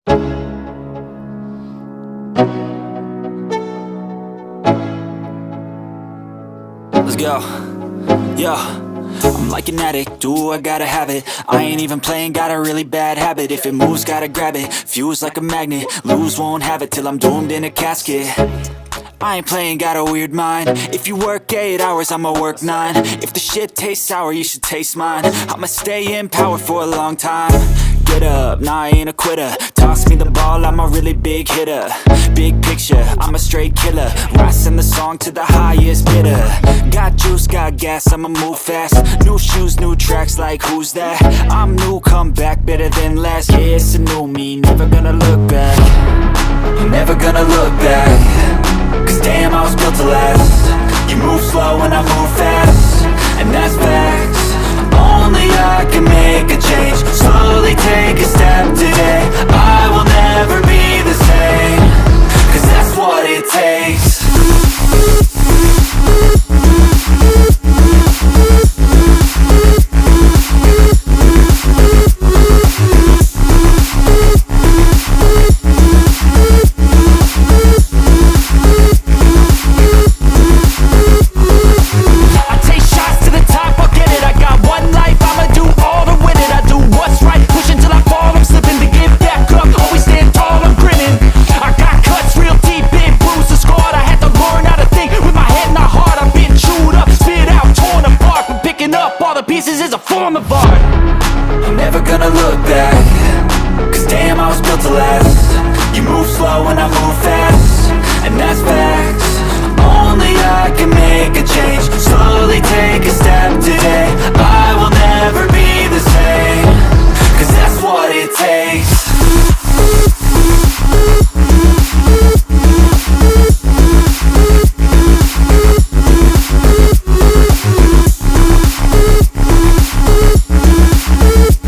Let's go. Yo, I'm like an addict, do I gotta have it. I ain't even playing, got a really bad habit. If it moves, gotta grab it, fuse like a magnet. Lose, won't have it till I'm doomed in a casket. I ain't playing, got a weird mind. If you work 8 hours, I'ma work 9. If the shit tastes sour, you should taste mine. I'ma stay in power for a long time. Get up, nah, I ain't a quitter. Toss me the ball, I'm a really big hitter. Big picture, I'm a straight killer. Rising the song to the highest bidder. Got juice, got gas, I'ma move fast. New shoes, new tracks, like who's that? I'm new, come back, better than last. Yeah, it's a new me, never gonna look back. Never gonna look back. Cause damn, I was built to last. You move slow and I move fast, and that's facts. Only I can make a change. Slowly take a step today. I will never be the same. Cause that's what it takes. Is a form of art. I'm never gonna look back. Cause damn, I was built to last. You move slow and I move fast, and that's facts. Only I can make a change. Slowly take a step today. I will never be the same. Cause that's what it takes.